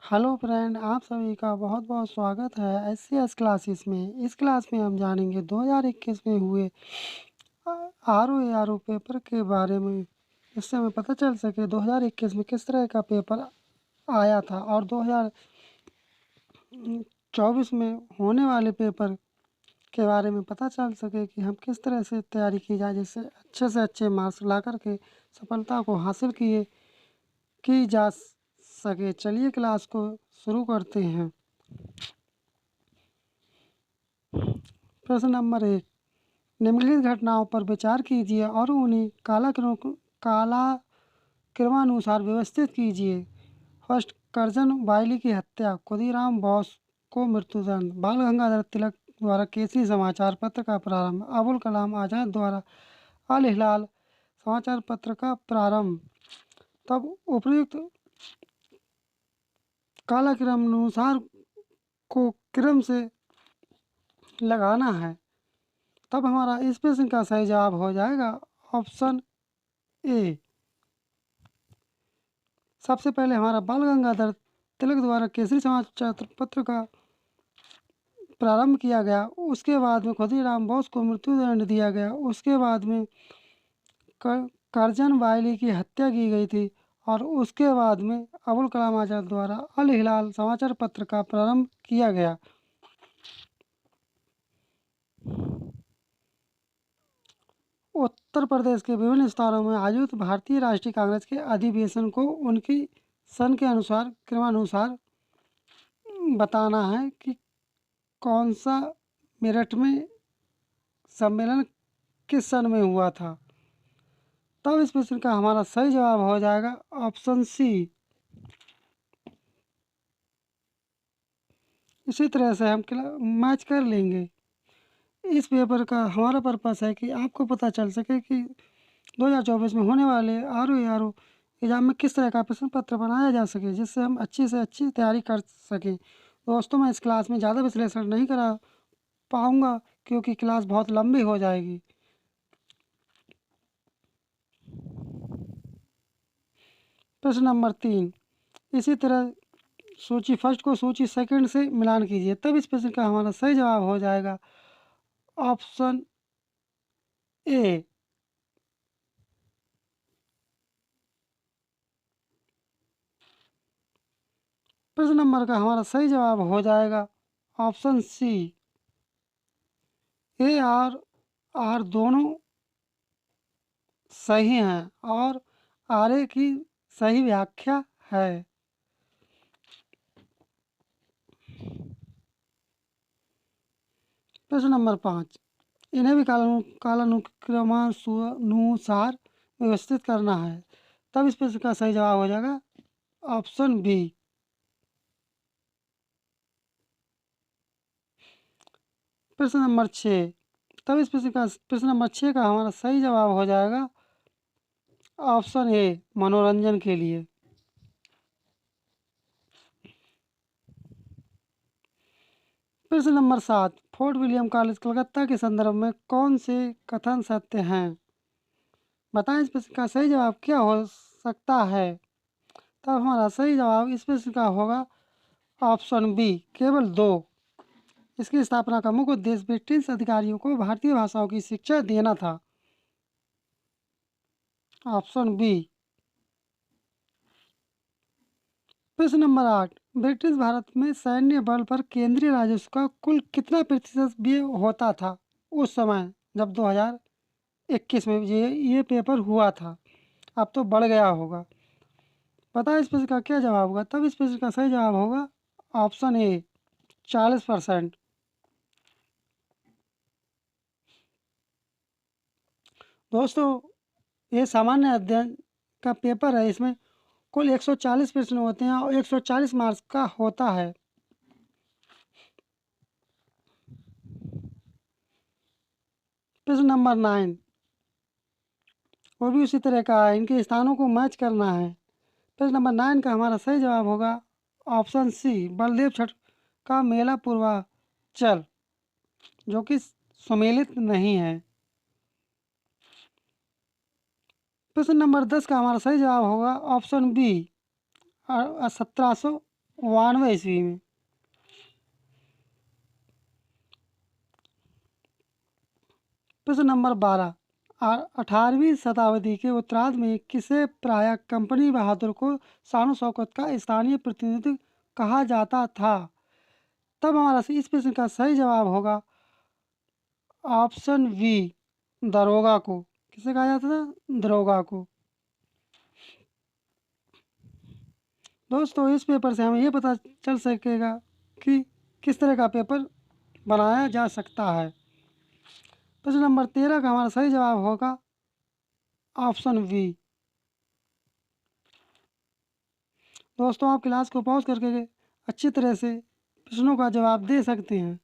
Hello friend, आप सभी का बहुत बहुत स्वागत है एससीएस क्लासेस में। इस क्लास में हम जानेंगे 2021 में हुए आरओ पेपर के बारे में। इससे हमें पता चल सके 2021 में किस तरह का पेपर आया था और 2024 में होने वाले पेपर के बारे में पता चल सके कि हम किस तरह से तैयारी की जाए, जिससे अच्छे से अच्छे मार्क्स ला करके सफलता को हासिल की जा सके। चलिए क्लास को शुरू करते हैं। प्रश्न नंबर 1, निम्नलिखित घटनाओं पर विचार कीजिए और उन्हें कालक्रमानुसार व्यवस्थित कीजिए। फर्स्ट, करजन वायली की हत्या, खुदीराम बोस को मृत्युदंड, बाल गंगाधर तिलक द्वारा केसरी समाचार पत्र का प्रारंभ, अबुल कलाम आजाद द्वारा अल हिलाल समाचार पत्र का प्रारंभ। तब उपयुक्त कालक्रमानुसार को क्रम से लगाना है। तब हमारा इस प्रश्न का सही जवाब हो जाएगा ऑप्शन ए। सबसे पहले हमारा बाल गंगाधर तिलक द्वारा केसरी समाचार पत्र का प्रारंभ किया गया, उसके बाद में खुदीराम बोस को मृत्युदंड दिया गया, उसके बाद में करजन वायली की हत्या की गई थी और उसके बाद में अबुल कलाम आजाद द्वारा अल हिलाल समाचार पत्र का प्रारंभ किया गया। उत्तर प्रदेश के विभिन्न स्थानों में आयोजित भारतीय राष्ट्रीय कांग्रेस के अधिवेशन को उनकी सन के अनुसार क्रमानुसार बताना है कि कौन सा मेरठ में सम्मेलन किस सन में हुआ था। तब इस प्रश्न का हमारा सही जवाब हो जाएगा ऑप्शन सी। इसी तरह से हम मैच कर लेंगे। इस पेपर का हमारा पर्पस है कि आपको पता चल सके कि 2024 में होने वाले आर एग्ज़ाम में किस तरह का प्रश्न पत्र बनाया जा सके, जिससे हम अच्छी से अच्छी तैयारी कर सकें। दोस्तों, मैं इस क्लास में ज़्यादा विश्लेषण नहीं करा पाऊँगा क्योंकि क्लास बहुत लंबी हो जाएगी। प्रश्न नंबर 3, इसी तरह सूची फर्स्ट को सूची सेकंड से मिलान कीजिए। तब इस प्रश्न का हमारा सही जवाब हो जाएगा ऑप्शन ए। प्रश्न नंबर का हमारा सही जवाब हो जाएगा ऑप्शन सी। ए और आर दोनों सही हैं और आर ए की सही व्याख्या है। प्रश्न नंबर 5, इन्हें भी कालानुक्रमानुसार व्यवस्थित करना है। तब इस प्रश्न का सही जवाब हो जाएगा ऑप्शन बी। प्रश्न नंबर 6, तब इस प्रश्न नंबर 6 का हमारा सही जवाब हो जाएगा ऑप्शन ए, मनोरंजन के लिए। प्रश्न number 7, fort William college Calcutta के संदर्भ में कौन से कथन सत्य हैं? बताएं इस प्रश्न का सही जवाब क्या हो सकता है। तब हमारा सही जवाब इस प्रश्न का होगा ऑप्शन बी, केवल 2। इसकी स्थापना का मुख्य उद्देश्य ब्रिटिश अधिकारियों को भारतीय भाषाओं की शिक्षा देना था। Option B. प्रश्न नंबर 8, ब्रिटिश भारत में सैन्य बल पर केंद्रीय राजस्व का कुल कितना प्रतिशत व्यय होता था उस समय जब 2021 में ये पेपर हुआ था? अब तो बढ़ गया होगा। पता है इस प्रश्न का क्या जवाब होगा? तब इस प्रश्न का सही जवाब होगा ऑप्शन ए, 40%। दोस्तों, ये सामान्य अध्ययन का पेपर है, इसमें कुल 140 प्रश्न होते हैं और 140 मार्क्स का होता है। प्रश्न नंबर 9, वो भी उसी तरह का है, इनके स्थानों को मैच करना है। प्रश्न नंबर 9 का हमारा सही जवाब होगा ऑप्शन सी, बलदेव छठ का मेला पूर्वांचल, जो कि सुमेलित नहीं है। प्रश्न नंबर 10 का हमारा सही जवाब होगा ऑप्शन बी, 1700 ईस्वी में। प्रश्न नंबर 12, 18वीं शताब्दी के उत्तरार्ध में किसे प्रायः कंपनी बहादुर को शान शौकत का स्थानीय प्रतिनिधि कहा जाता था? तब हमारा इस प्रश्न का सही जवाब होगा ऑप्शन बी, दरोगा को। किसे कहा जाता था? दरोगा को। दोस्तों, इस पेपर से हमें ये पता चल सकेगा कि किस तरह का पेपर बनाया जा सकता है। प्रश्न नंबर 13 का हमारा सही जवाब होगा ऑप्शन बी। दोस्तों, आप क्लास को पॉज करके अच्छी तरह से प्रश्नों का जवाब दे सकते हैं।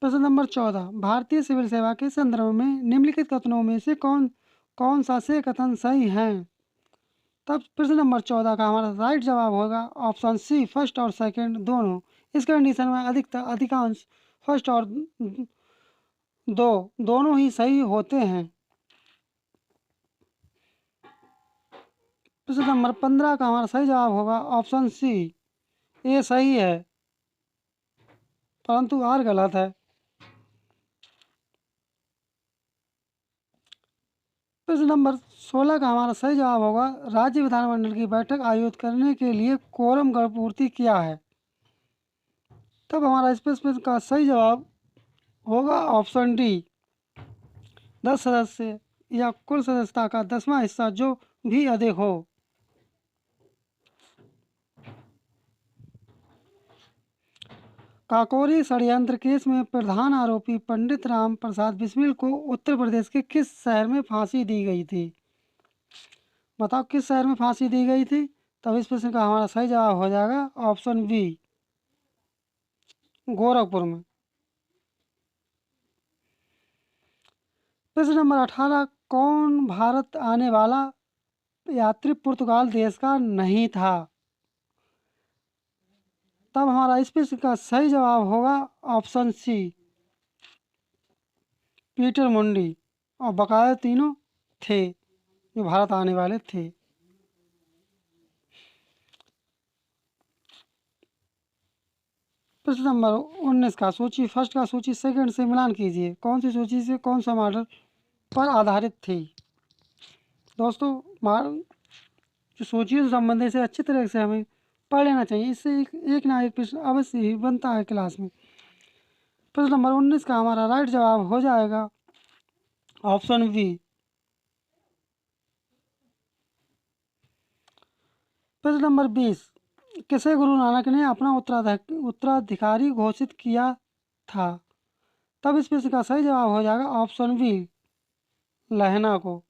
प्रश्न नंबर 14, भारतीय सिविल सेवा के संदर्भ में निम्नलिखित कथनों में से कौन कौन सा से कथन सही हैं? तब प्रश्न नंबर 14 का हमारा राइट जवाब होगा ऑप्शन सी, फर्स्ट और सेकंड दोनों। इस कंडीशन में अधिकांश फर्स्ट और दोनों ही सही होते हैं। प्रश्न नंबर 15 का हमारा सही जवाब होगा ऑप्शन सी, ए सही है परंतु आर गलत है। प्रश्न नंबर 16 का हमारा सही जवाब होगा राज्य विधानमंडल की बैठक आयोजित करने के लिए कोरम पूर्ति किया है। तब हमारा इस प्रश्न का सही जवाब होगा ऑप्शन डी, 10 सदस्य या कुल सदस्यता का 10वां हिस्सा जो भी अधिक हो। काकोरी षड्यंत्र केस में प्रधान आरोपी पंडित राम प्रसाद बिस्मिल को उत्तर प्रदेश के किस शहर में फांसी दी गई थी? बताओ किस शहर में फांसी दी गई थी? तब इस प्रश्न का हमारा सही जवाब हो जाएगा ऑप्शन बी, गोरखपुर में। प्रश्न नंबर 18, कौन भारत आने वाला यात्री पुर्तगाल देश का नहीं था? तब हमारा इस प्रश्न का सही जवाब होगा ऑप्शन सी, पीटर मुंडी। और बकाया तीनों थे जो भारत आने वाले थे। प्रश्न नंबर 19 का सूची फर्स्ट का सूची सेकंड से मिलान कीजिए। कौन सी सूची से कौन सा मॉडल पर आधारित थी? दोस्तों, जो सूचियों से संबंधित से अच्छी तरह से हमें पढ़ लेना चाहिए। इससे एक ना एक प्रश्न अवश्य ही बनता है क्लास में। प्रश्न नंबर 19 का हमारा राइट जवाब हो जाएगा ऑप्शन बी। प्रश्न नंबर 20, किसे गुरु नानक ने अपना उत्तराधिकारी घोषित किया था? तब इस प्रश्न का सही जवाब हो जाएगा ऑप्शन बी, लहना को।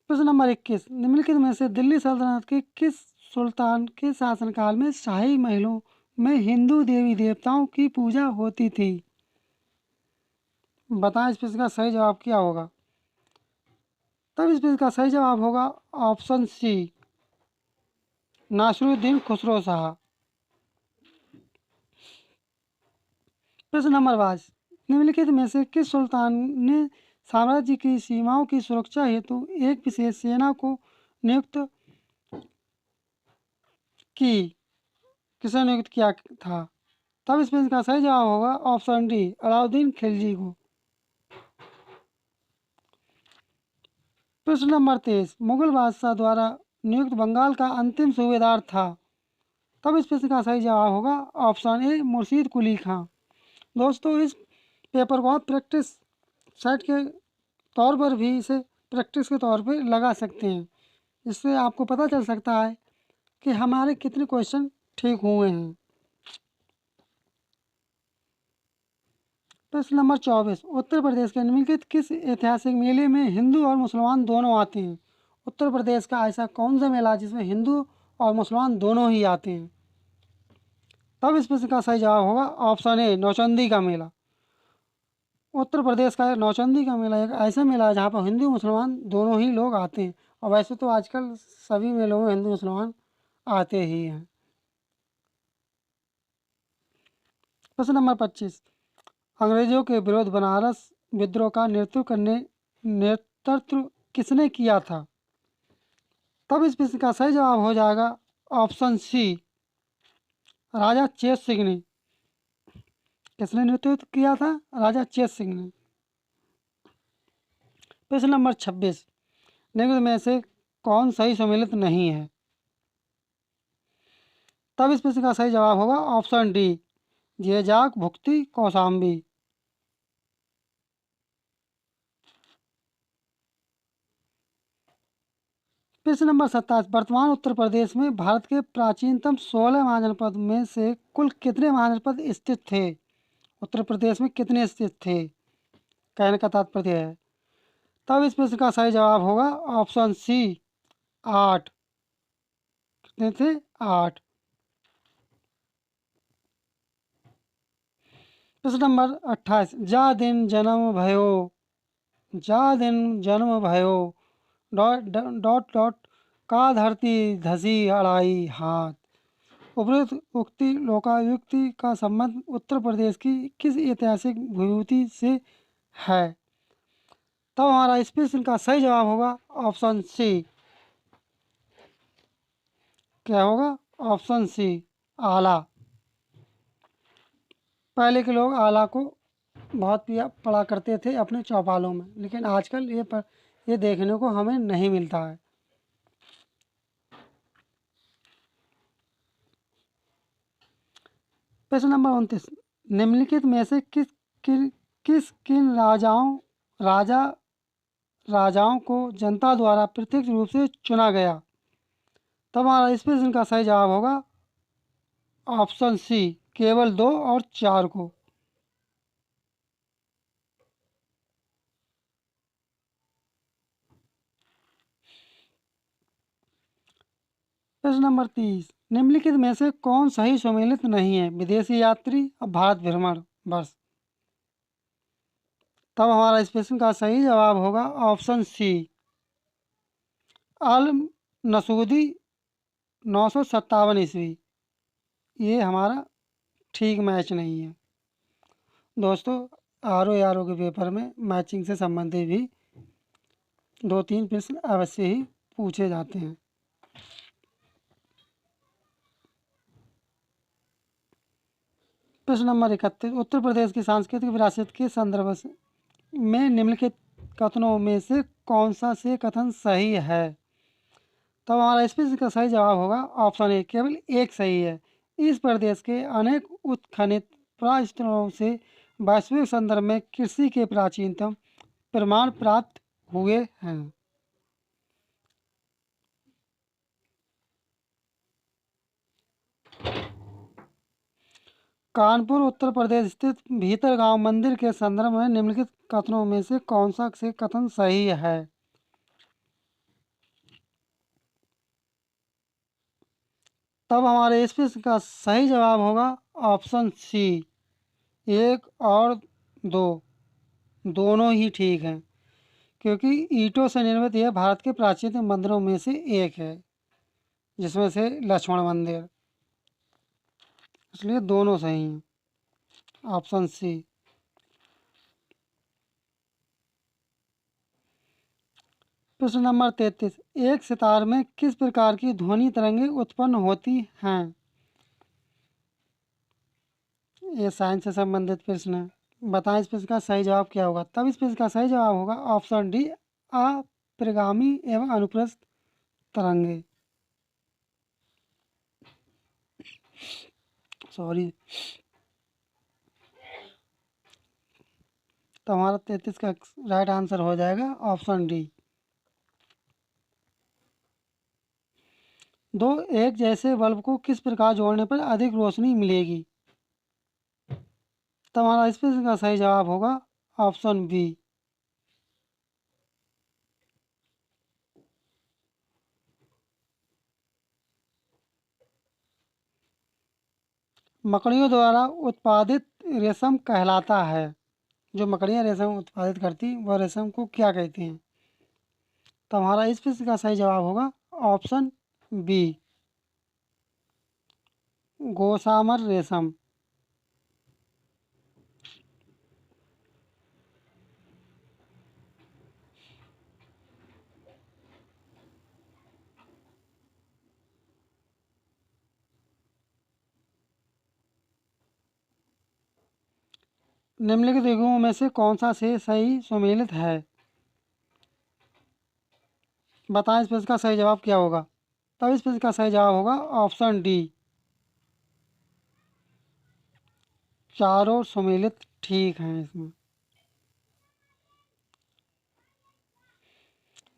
प्रश्न नंबर 21, निम्नलिखित में से दिल्ली सल्तनत के किस सुल्तान के शासनकाल में शाही महलों में हिंदू देवी देवताओं की पूजा होती थी? बताएं इस प्रश्न का सही जवाब क्या होगा? तब इस प्रश्न का सही जवाब होगा ऑप्शन सी, नासिरुद्दीन खुसरो शाह। प्रश्न नंबर 22, निम्नलिखित में से किस सुल्तान ने साम्राज्य की सीमाओं की सुरक्षा हेतु एक विशेष सेना को नियुक्त की? किसे नियुक्त किया था? तब इस प्रश्न का सही जवाब होगा ऑप्शन डी, अलाउद्दीन खिलजी को। प्रश्न नंबर 23, मुगल बादशाह द्वारा नियुक्त बंगाल का अंतिम सूबेदार था? तब इस प्रश्न का सही जवाब होगा ऑप्शन ए, मुर्शीद कुली खां। दोस्तों, इस पेपर को आप प्रैक्टिस सेट के तौर पर भी इसे प्रैक्टिस के तौर पर लगा सकते हैं। इससे आपको पता चल सकता है कि हमारे कितने क्वेश्चन ठीक हुए हैं। प्रश्न नंबर 24, उत्तर प्रदेश के निम्नलिखित किस ऐतिहासिक मेले में हिंदू और मुसलमान दोनों आते हैं? उत्तर प्रदेश का ऐसा कौन सा मेला जिसमें हिंदू और मुसलमान दोनों ही आते हैं? तब इस प्रश्न का सही जवाब होगा ऑप्शन ए, नौचंदी का मेला। उत्तर प्रदेश का नौचंदी का मेला एक ऐसा मेला है जहाँ पर हिंदू मुसलमान दोनों ही लोग आते हैं। और वैसे तो आजकल सभी मेलों में हिंदू मुसलमान आते ही हैं। प्रश्न नंबर 25, अंग्रेजों के विरुद्ध बनारस विद्रोह का नेतृत्व किसने किया था? तब इस प्रश्न का सही जवाब हो जाएगा ऑप्शन सी, राजा चेत सिंह ने। किसने नेतृत्व किया था? राजा चेत सिंह ने। प्रश्न नंबर 26, निम्न में से कौन सही सम्मिलित नहीं है? तब इस प्रश्न का सही जवाब होगा ऑप्शन डी, जेजाक भुक्ति कौशाम्बी। प्रश्न नंबर 27, वर्तमान उत्तर प्रदेश में भारत के प्राचीनतम 16 महाजनपद में से कुल कितने महाजनपद स्थित थे? उत्तर प्रदेश में कितने स्थित थे, कहने का तात्पर्य है। तब इस प्रश्न का सही जवाब होगा ऑप्शन सी, 8। कितने थे? 8। प्रश्न नंबर 28, जा दिन जन्म भयो, जा दिन जन्म भयो डॉट डॉट डॉट का धरती धसी अड़ाई हाथ। उपरोक्त उक्ति लोकायुक्ति का संबंध उत्तर प्रदेश की किस ऐतिहासिक विभूति से है? तब हमारा इस प्रश्न का सही जवाब होगा ऑप्शन सी। क्या होगा? ऑप्शन सी, आला। पहले के लोग आला को बहुत पढ़ा करते थे अपने चौपालों में, लेकिन आजकल ये देखने को हमें नहीं मिलता है। प्रश्न नंबर 29, निम्नलिखित में से किन राजाओं को जनता द्वारा प्रत्यक्ष रूप से चुना गया? तब हमारा इस प्रश्न का सही जवाब होगा ऑप्शन सी, केवल 2 और 4 को। प्रश्न नंबर 30, निम्नलिखित में से कौन सही सम्मिलित नहीं है? विदेशी यात्री और भारत भ्रमण वर्ष। तब हमारा इस प्रश्न का सही जवाब होगा ऑप्शन सी, अल नसूदी 957 ईस्वी। ये हमारा ठीक मैच नहीं है। दोस्तों, आर ओ के पेपर में मैचिंग से संबंधित भी 2-3 प्रश्न अवश्य ही पूछे जाते हैं। प्रश्न नंबर 31, उत्तर प्रदेश की सांस्कृतिक विरासत के संदर्भ में निम्नलिखित कथनों में से कौन सा से कथन सही है? तब हमारा इस प्रश्न का सही जवाब होगा ऑप्शन ए, केवल एक सही है। इस प्रदेश के अनेक उत्खनित प्रास्थलों से वैश्विक संदर्भ में कृषि के प्राचीनतम प्रमाण प्राप्त हुए हैं। कानपुर उत्तर प्रदेश स्थित भीतरगांव मंदिर के संदर्भ में निम्नलिखित कथनों में से कौन सा से कथन सही है? तब हमारे इस प्रश्न का सही जवाब होगा ऑप्शन सी, 1 और 2 दोनों ही ठीक हैं, क्योंकि ईंटों से निर्मित यह भारत के प्राचीन मंदिरों में से एक है, जिसमें से लक्ष्मण मंदिर, इसलिए दोनों सही हैं। Option C. प्रश्न नंबर 33, एक सितार में किस प्रकार की ध्वनि तरंगें उत्पन्न होती हैं? ये साइंस से संबंधित प्रश्न है। बताएं इस प्रश्न का सही जवाब क्या होगा? तब इस प्रश्न का सही जवाब होगा ऑप्शन डी, अप्रगामी एवं अनुप्रस्थ तरंगे। सॉरी। तो हमारा 33 का राइट आंसर हो जाएगा ऑप्शन डी। दो एक जैसे बल्ब को किस प्रकार जोड़ने पर अधिक रोशनी मिलेगी? तो हमारा इस प्रश्न का सही जवाब होगा ऑप्शन बी। मकड़ियों द्वारा उत्पादित रेशम कहलाता है। जो मकड़ियाँ रेशम उत्पादित करती वह रेशम को क्या कहते हैं? तो हमारा इस प्रश्न का सही जवाब होगा ऑप्शन बी, गोसामर रेशम। निम्नलिखित युग्मों में से कौन सा से सही सुमेलित है? बताएं इस प्रश्न का सही जवाब क्या होगा? तब इस प्रश्न का सही जवाब होगा ऑप्शन डी, चारों सुमेलित ठीक हैं इसमें।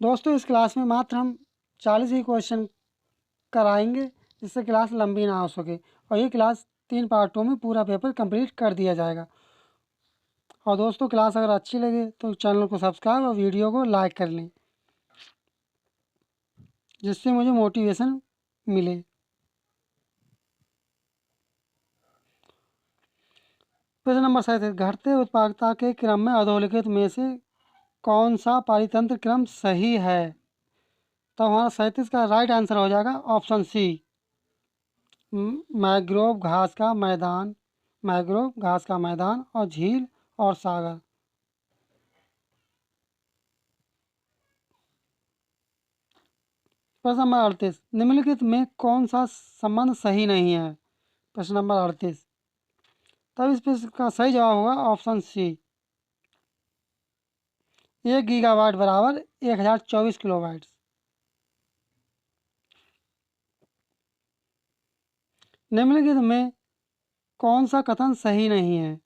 दोस्तों इस क्लास में मात्र हम 40 ही क्वेश्चन कराएंगे, जिससे क्लास लंबी ना हो सके, और ये क्लास 3 पार्टों में पूरा पेपर कंप्लीट कर दिया जाएगा। और दोस्तों क्लास अगर अच्छी लगे तो चैनल को सब्सक्राइब और वीडियो को लाइक कर लें, जिससे मुझे मोटिवेशन मिले। प्रश्न नंबर 37, घटते उत्पादकता के क्रम में अधोलिखित में से कौन सा पारितंत्र क्रम सही है? तो हमारा 37 का राइट आंसर हो जाएगा ऑप्शन सी, मैंग्रोव घास का मैदान, मैंग्रोव घास का मैदान और झील और सागर। प्रश्न नंबर 38, निम्नलिखित में कौन सा संबंध सही नहीं है? प्रश्न नंबर 38, तब इस प्रश्न का सही जवाब होगा ऑप्शन सी, 1 गीगावाट बराबर 1024 किलोवाट। निम्नलिखित में कौन सा कथन सही नहीं है?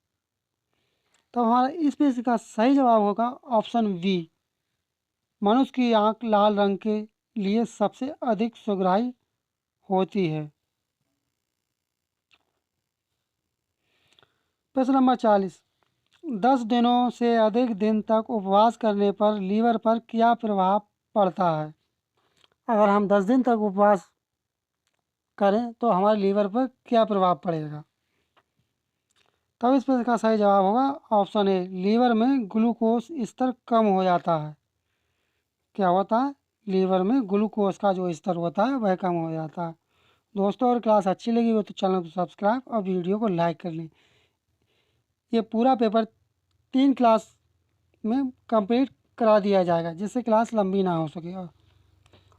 तो हमारा इस प्रश्न का सही जवाब होगा ऑप्शन बी, मनुष्य की आंख लाल रंग के लिए सबसे अधिक सुगराई होती है। प्रश्न नंबर 40, 10 दिनों से अधिक दिन तक उपवास करने पर लीवर पर क्या प्रभाव पड़ता है? अगर हम 10 दिन तक उपवास करें तो हमारे लीवर पर क्या प्रभाव पड़ेगा? तब इस प्रश्न का सही जवाब होगा ऑप्शन ए, लीवर में ग्लूकोज स्तर कम हो जाता है। क्या होता है? लीवर में ग्लूकोज का जो स्तर होता है वह कम हो जाता है। दोस्तों अगर क्लास अच्छी लगी हो तो चैनल को सब्सक्राइब और वीडियो को लाइक कर लें। ये पूरा पेपर 3 क्लास में कंप्लीट करा दिया जाएगा, जिससे क्लास लंबी ना हो सके। और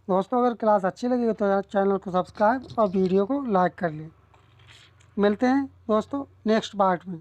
दोस्तों अगर क्लास अच्छी लगी हो तो चैनल को सब्सक्राइब और वीडियो को लाइक कर लें। मिलते हैं दोस्तों नेक्स्ट पार्ट में।